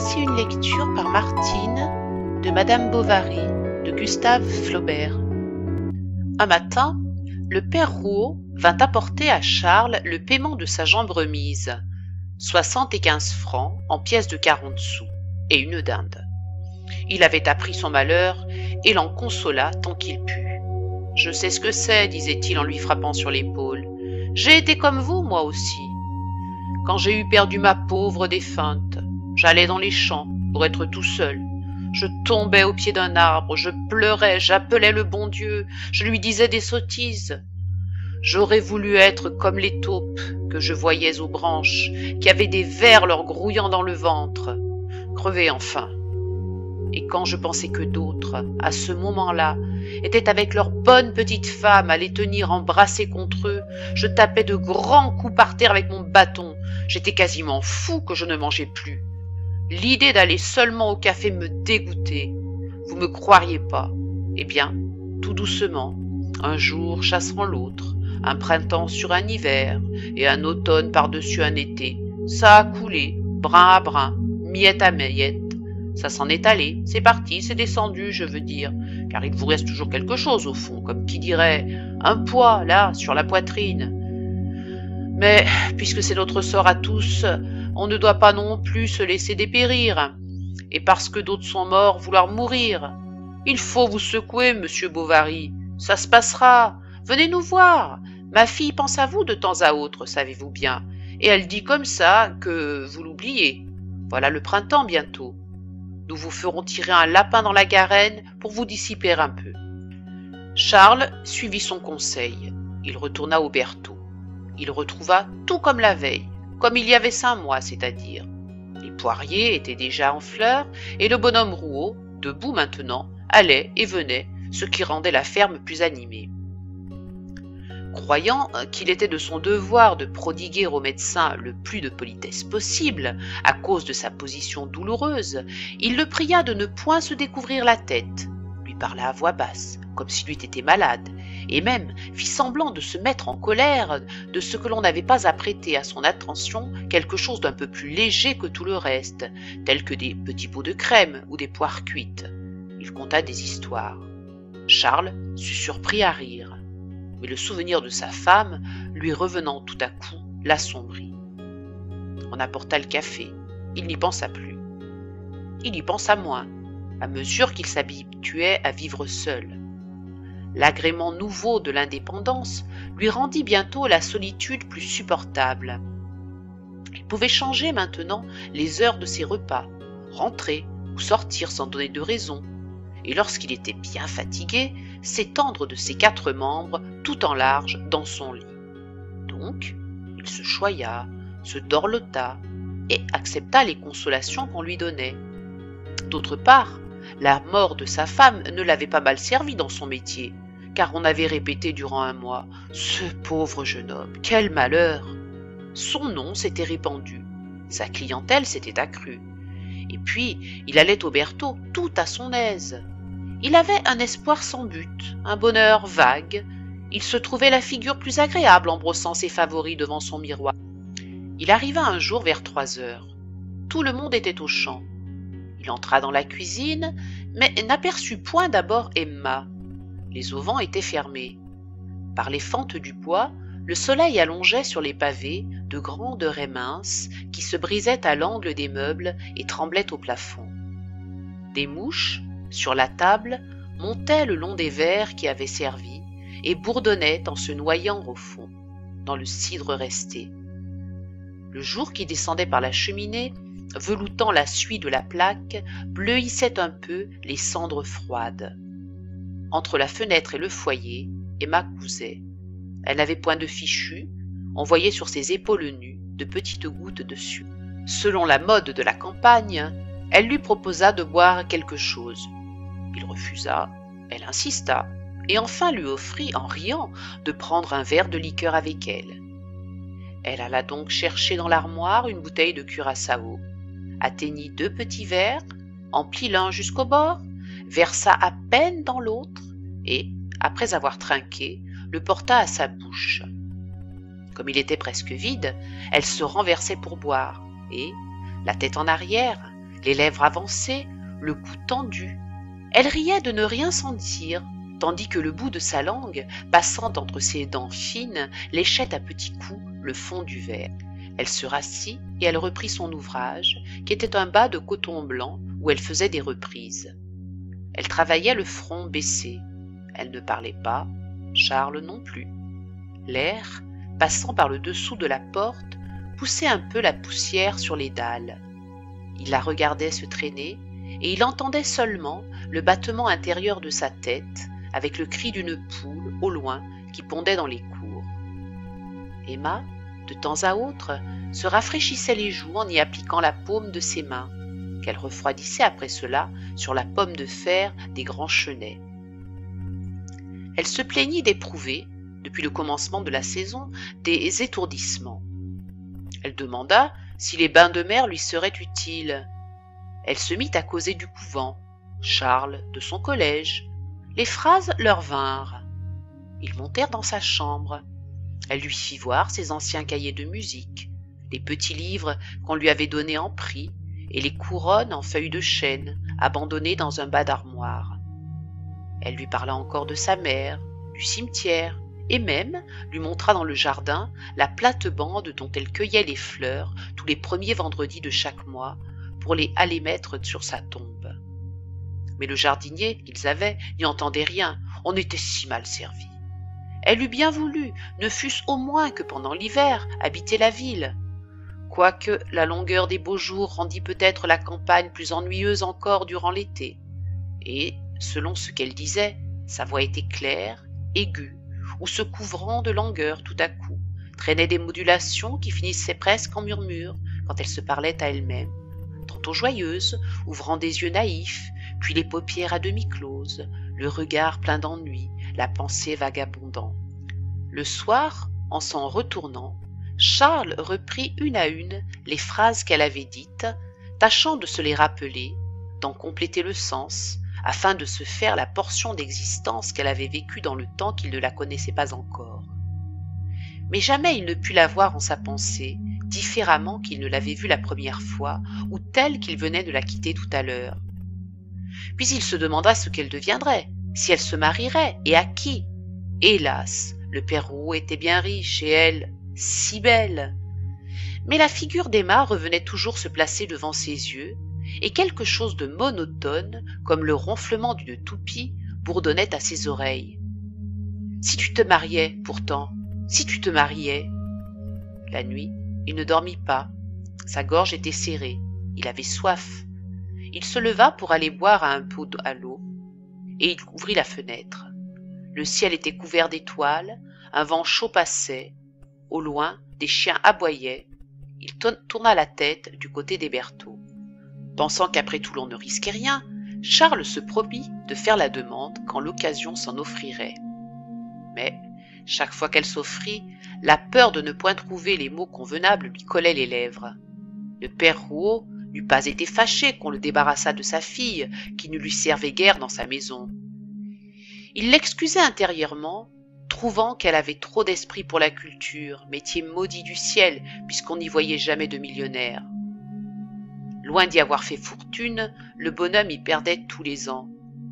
Voici une lecture par Martine de Madame Bovary de Gustave Flaubert. Un matin, le père Rouault vint apporter à Charles le paiement de sa jambe remise, 75 francs en pièces de 40 sous, et une dinde. Il avait appris son malheur et l'en consola tant qu'il put. « Je sais ce que c'est, disait-il en lui frappant sur l'épaule. J'ai été comme vous, moi aussi. Quand j'ai eu perdu ma pauvre défunte, j'allais dans les champs pour être tout seul. Je tombais au pied d'un arbre, je pleurais, j'appelais le bon Dieu, je lui disais des sottises. J'aurais voulu être comme les taupes que je voyais aux branches, qui avaient des vers leur grouillant dans le ventre. Crever enfin. Et quand je pensais que d'autres, à ce moment-là, étaient avec leurs bonnes petites femmes à les tenir embrassées contre eux, je tapais de grands coups par terre avec mon bâton. J'étais quasiment fou que je ne mangeais plus. L'idée d'aller seulement au café me dégoûtait. Vous me croiriez pas. Eh bien, tout doucement, un jour chassant l'autre, un printemps sur un hiver et un automne par-dessus un été, ça a coulé, brin à brin, miette à miette. Ça s'en est allé, c'est parti, c'est descendu, je veux dire, car il vous reste toujours quelque chose au fond, comme qui dirait un poids, là, sur la poitrine. Mais, puisque c'est notre sort à tous, on ne doit pas non plus se laisser dépérir, et parce que d'autres sont morts, vouloir mourir. Il faut vous secouer, monsieur Bovary, ça se passera, venez nous voir. Ma fille pense à vous de temps à autre, savez-vous bien, et elle dit comme ça que vous l'oubliez. Voilà le printemps bientôt. Nous vous ferons tirer un lapin dans la garenne pour vous dissiper un peu. Charles suivit son conseil. Il retourna au Berthaud. Il retrouva tout comme la veille, comme il y avait 5 mois, c'est-à-dire. Les poiriers étaient déjà en fleurs et le bonhomme Rouault, debout maintenant, allait et venait, ce qui rendait la ferme plus animée. Croyant qu'il était de son devoir de prodiguer au médecin le plus de politesse possible, à cause de sa position douloureuse, il le pria de ne point se découvrir la tête, lui parla à voix basse, comme s'il eût été malade, et même fit semblant de se mettre en colère de ce que l'on n'avait pas apprêté à son attention quelque chose d'un peu plus léger que tout le reste, tel que des petits pots de crème ou des poires cuites. Il conta des histoires. Charles fut surpris à rire. Mais le souvenir de sa femme, lui revenant tout à coup, l'assombrit. On apporta le café. Il n'y pensa plus. Il y pensa moins, à mesure qu'il s'habituait à vivre seul. L'agrément nouveau de l'indépendance lui rendit bientôt la solitude plus supportable. Il pouvait changer maintenant les heures de ses repas, rentrer ou sortir sans donner de raison, et lorsqu'il était bien fatigué, s'étendre de ses 4 membres tout en large dans son lit. Donc, il se choya, se dorlota et accepta les consolations qu'on lui donnait. D'autre part, la mort de sa femme ne l'avait pas mal servi dans son métier, car on avait répété durant 1 mois « Ce pauvre jeune homme, quel malheur !» Son nom s'était répandu, sa clientèle s'était accrue, et puis il allait au Berthaud tout à son aise. Il avait un espoir sans but, un bonheur vague. Il se trouvait la figure plus agréable en brossant ses favoris devant son miroir. Il arriva un jour vers 3 heures. Tout le monde était aux champs. Il entra dans la cuisine, mais n'aperçut point d'abord Emma. Les auvents étaient fermés. Par les fentes du bois, le soleil allongeait sur les pavés de grandes raies minces qui se brisaient à l'angle des meubles et tremblaient au plafond. Des mouches, sur la table, montaient le long des verres qui avaient servi et bourdonnaient en se noyant au fond, dans le cidre resté. Le jour qui descendait par la cheminée, veloutant la suie de la plaque, bleuissait un peu les cendres froides. Entre la fenêtre et le foyer, Emma cousait. Elle n'avait point de fichu, on voyait sur ses épaules nues de petites gouttes de suie. Selon la mode de la campagne, elle lui proposa de boire quelque chose. Il refusa, elle insista, et enfin lui offrit, en riant, de prendre un verre de liqueur avec elle. Elle alla donc chercher dans l'armoire une bouteille de curaçao, atteignit 2 petits verres, emplit l'un jusqu'au bord, versa à peine dans l'autre, et, après avoir trinqué, le porta à sa bouche. Comme il était presque vide, elle se renversait pour boire, et, la tête en arrière, les lèvres avancées, le cou tendu. Elle riait de ne rien sentir, tandis que le bout de sa langue, passant entre ses dents fines, léchait à petits coups le fond du verre. Elle se rassit et elle reprit son ouvrage, qui était un bas de coton blanc où elle faisait des reprises. Elle travaillait le front baissé. Elle ne parlait pas, Charles non plus. L'air, passant par le dessous de la porte, poussait un peu la poussière sur les dalles. Il la regardait se traîner, et il entendait seulement le battement intérieur de sa tête, avec le cri d'une poule au loin qui pondait dans les cours. Emma, de temps à autre, se rafraîchissait les joues en y appliquant la paume de ses mains, qu'elle refroidissait après cela sur la pomme de fer des grands chenets. Elle se plaignit d'éprouver, depuis le commencement de la saison, des étourdissements. Elle demanda si les bains de mer lui seraient utiles. Elle se mit à causer du couvent, Charles de son collège. Les phrases leur vinrent. Ils montèrent dans sa chambre. Elle lui fit voir ses anciens cahiers de musique, les petits livres qu'on lui avait donnés en prix, et les couronnes en feuilles de chêne, abandonnées dans un bas d'armoire. Elle lui parla encore de sa mère, du cimetière, et même lui montra dans le jardin la plate-bande dont elle cueillait les fleurs tous les premiers vendredis de chaque mois pour les aller mettre sur sa tombe. Mais le jardinier qu'ils avaient n'y entendait rien, on était si mal servi. Elle eût bien voulu, ne fût-ce au moins que pendant l'hiver, habiter la ville. Quoique la longueur des beaux jours rendit peut-être la campagne plus ennuyeuse encore durant l'été. Et, selon ce qu'elle disait, sa voix était claire, aiguë, ou se couvrant de langueur tout à coup, traînait des modulations qui finissaient presque en murmures quand elle se parlait à elle-même, tantôt joyeuse, ouvrant des yeux naïfs, puis les paupières à demi closes, le regard plein d'ennui, la pensée vagabondant. Le soir, en s'en retournant, Charles reprit une à une les phrases qu'elle avait dites, tâchant de se les rappeler, d'en compléter le sens, afin de se faire la portion d'existence qu'elle avait vécue dans le temps qu'il ne la connaissait pas encore. Mais jamais il ne put la voir en sa pensée, différemment qu'il ne l'avait vue la première fois, ou telle qu'il venait de la quitter tout à l'heure. Puis il se demanda ce qu'elle deviendrait, si elle se marierait, et à qui. Hélas, le père Rouault était bien riche, et elle, si belle. Mais la figure d'Emma revenait toujours se placer devant ses yeux, et quelque chose de monotone, comme le ronflement d'une toupie, bourdonnait à ses oreilles. « Si tu te mariais, pourtant, si tu te mariais !» La nuit, il ne dormit pas. Sa gorge était serrée. Il avait soif. Il se leva pour aller boire à un pot à l'eau, et il ouvrit la fenêtre. Le ciel était couvert d'étoiles, un vent chaud passait. Au loin, des chiens aboyaient. Il tourna la tête du côté des Bertaux. Pensant qu'après tout l'on ne risquait rien, Charles se promit de faire la demande quand l'occasion s'en offrirait. Mais, chaque fois qu'elle s'offrit, la peur de ne point trouver les mots convenables lui collait les lèvres. Le père Rouault n'eût pas été fâché qu'on le débarrassât de sa fille, qui ne lui servait guère dans sa maison. Il l'excusait intérieurement, trouvant qu'elle avait trop d'esprit pour la culture, métier maudit du ciel, puisqu'on n'y voyait jamais de millionnaire. Loin d'y avoir fait fortune, le bonhomme y perdait tous les ans,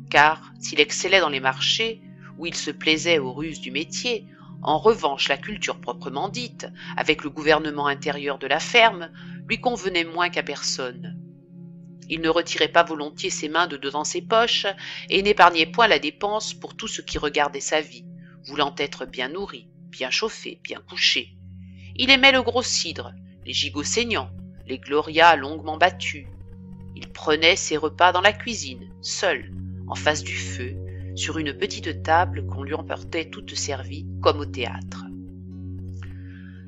car s'il excellait dans les marchés, où il se plaisait aux ruses du métier, en revanche la culture proprement dite, avec le gouvernement intérieur de la ferme, lui convenait moins qu'à personne. Il ne retirait pas volontiers ses mains de devant ses poches et n'épargnait point la dépense pour tout ce qui regardait sa vie, voulant être bien nourri, bien chauffé, bien couché. Il aimait le gros cidre, les gigots saignants, les glorias longuement battus. Il prenait ses repas dans la cuisine, seul, en face du feu, sur une petite table qu'on lui emportait toute servie, comme au théâtre.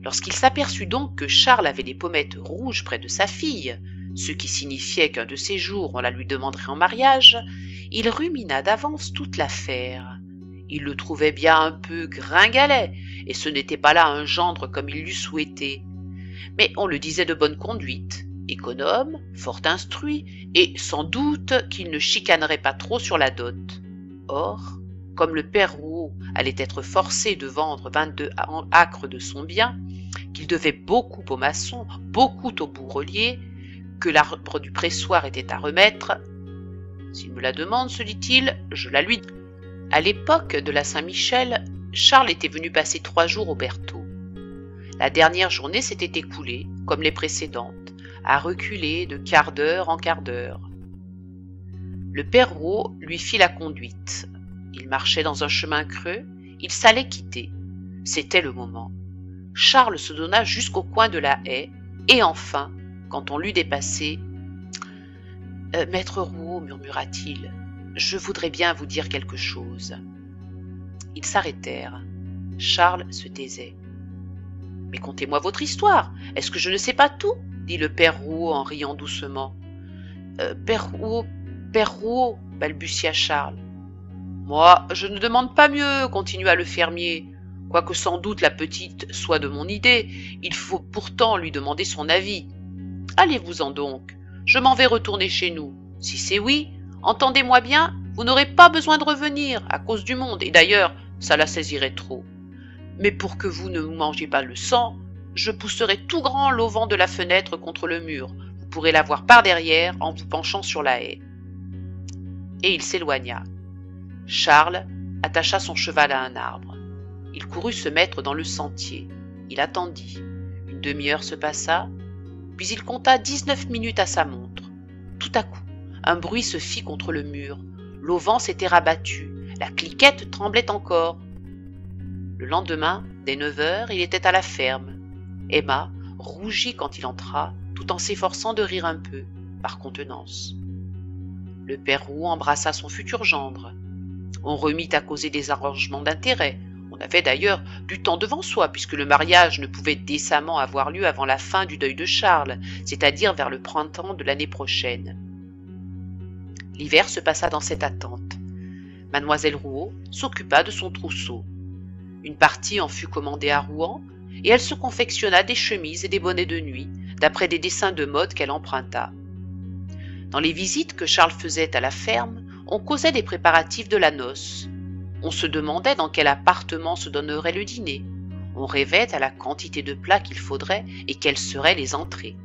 Lorsqu'il s'aperçut donc que Charles avait des pommettes rouges près de sa fille, ce qui signifiait qu'un de ces jours on la lui demanderait en mariage, il rumina d'avance toute l'affaire. Il le trouvait bien un peu gringalet, et ce n'était pas là un gendre comme il l'eût souhaité. Mais on le disait de bonne conduite, économe, fort instruit, et sans doute qu'il ne chicanerait pas trop sur la dot. Or, comme le père Rouault allait être forcé de vendre 22 acres de son bien, qu'il devait beaucoup aux maçons, beaucoup aux bourreliers, que l'arbre du pressoir était à remettre. S'il me la demande, se dit-il, je la lui. À l'époque de la Saint-Michel, Charles était venu passer 3 jours au Berthaud. La dernière journée s'était écoulée, comme les précédentes, à reculer de quart d'heure en quart d'heure. Le père Rouault lui fit la conduite. Il marchait dans un chemin creux, il s'allait quitter. C'était le moment. Charles se donna jusqu'au coin de la haie, et enfin, quand on l'eut dépassé, « Maître Rouault, murmura-t-il, je voudrais bien vous dire quelque chose. » Ils s'arrêtèrent. Charles se taisait. « Mais contez-moi votre histoire. Est-ce que je ne sais pas tout ?» dit le père Rouault en riant doucement. « Père Rouault, balbutia Charles. « Moi, je ne demande pas mieux, continua le fermier. Quoique sans doute la petite soit de mon idée, il faut pourtant lui demander son avis. Allez-vous-en donc, je m'en vais retourner chez nous. Si c'est oui, entendez-moi bien, vous n'aurez pas besoin de revenir à cause du monde, et d'ailleurs, ça la saisirait trop. Mais pour que vous ne vous mangiez pas le sang, je pousserai tout grand l'auvent de la fenêtre contre le mur. Vous pourrez la voir par derrière en vous penchant sur la haie. » Et il s'éloigna. Charles attacha son cheval à un arbre. Il courut se mettre dans le sentier. Il attendit. Une demi-heure se passa, puis il compta 19 minutes à sa montre. Tout à coup, un bruit se fit contre le mur. L'auvent s'était rabattu. La cliquette tremblait encore. Le lendemain, dès 9 heures, il était à la ferme. Emma rougit quand il entra, tout en s'efforçant de rire un peu, par contenance. Le père Rouault embrassa son futur gendre. On remit à causer des arrangements d'intérêt. On avait d'ailleurs du temps devant soi, puisque le mariage ne pouvait décemment avoir lieu avant la fin du deuil de Charles, c'est-à-dire vers le printemps de l'année prochaine. L'hiver se passa dans cette attente. Mademoiselle Rouault s'occupa de son trousseau. Une partie en fut commandée à Rouen, et elle se confectionna des chemises et des bonnets de nuit, d'après des dessins de mode qu'elle emprunta. Dans les visites que Charles faisait à la ferme, on causait des préparatifs de la noce. On se demandait dans quel appartement se donnerait le dîner. On rêvait à la quantité de plats qu'il faudrait et quelles seraient les entrées.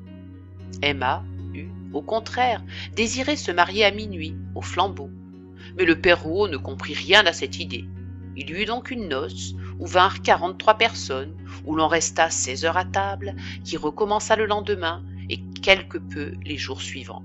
Emma eut, au contraire, désiré se marier à minuit, au flambeau. Mais le père Rouault ne comprit rien à cette idée. Il y eut donc une noce où vinrent 43 personnes, où l'on resta 16 heures à table, qui recommença le lendemain et quelque peu les jours suivants.